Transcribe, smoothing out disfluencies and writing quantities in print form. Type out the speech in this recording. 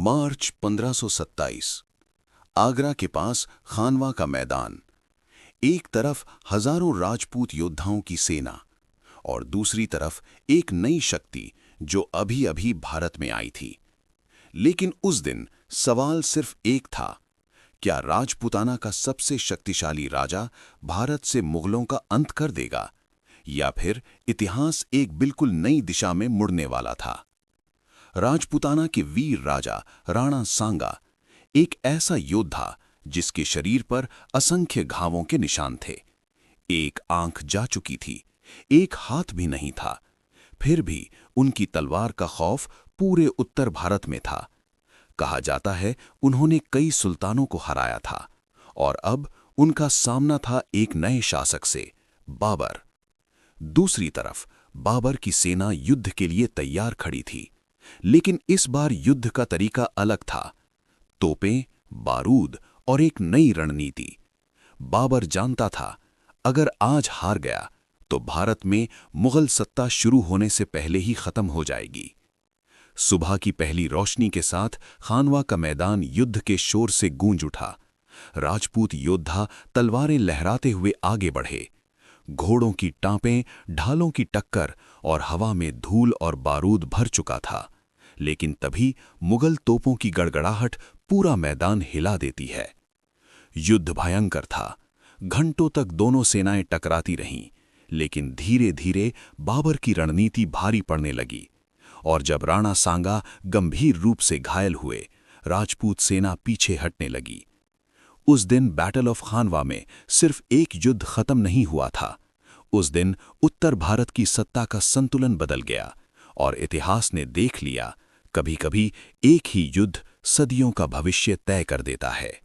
मार्च 1527 आगरा के पास खानवा का मैदान। एक तरफ हजारों राजपूत योद्धाओं की सेना और दूसरी तरफ एक नई शक्ति जो अभी अभी भारत में आई थी। लेकिन उस दिन सवाल सिर्फ एक था, क्या राजपूताना का सबसे शक्तिशाली राजा भारत से मुगलों का अंत कर देगा या फिर इतिहास एक बिल्कुल नई दिशा में मुड़ने वाला था। राजपूताना के वीर राजा राणा सांगा एक ऐसा योद्धा जिसके शरीर पर असंख्य घावों के निशान थे। एक आंख जा चुकी थी, एक हाथ भी नहीं था, फिर भी उनकी तलवार का खौफ पूरे उत्तर भारत में था। कहा जाता है उन्होंने कई सुल्तानों को हराया था और अब उनका सामना था एक नए शासक से, बाबर। दूसरी तरफ बाबर की सेना युद्ध के लिए तैयार खड़ी थी, लेकिन इस बार युद्ध का तरीका अलग था। तोपें, बारूद और एक नई रणनीति। बाबर जानता था अगर आज हार गया तो भारत में मुगल सत्ता शुरू होने से पहले ही खत्म हो जाएगी। सुबह की पहली रोशनी के साथ खानवा का मैदान युद्ध के शोर से गूंज उठा। राजपूत योद्धा तलवारें लहराते हुए आगे बढ़े। घोड़ों की टांपें, ढालों की टक्कर और हवा में धूल और बारूद भर चुका था। लेकिन तभी मुगल तोपों की गड़गड़ाहट पूरा मैदान हिला देती है। युद्ध भयंकर था। घंटों तक दोनों सेनाएं टकराती रहीं, लेकिन धीरे धीरे बाबर की रणनीति भारी पड़ने लगी और जब राणा सांगा गंभीर रूप से घायल हुए, राजपूत सेना पीछे हटने लगी। उस दिन बैटल ऑफ खानवा में सिर्फ एक युद्ध खत्म नहीं हुआ था। उस दिन उत्तर भारत की सत्ता का संतुलन बदल गया और इतिहास ने देख लिया, कभी-कभी एक ही युद्ध सदियों का भविष्य तय कर देता है।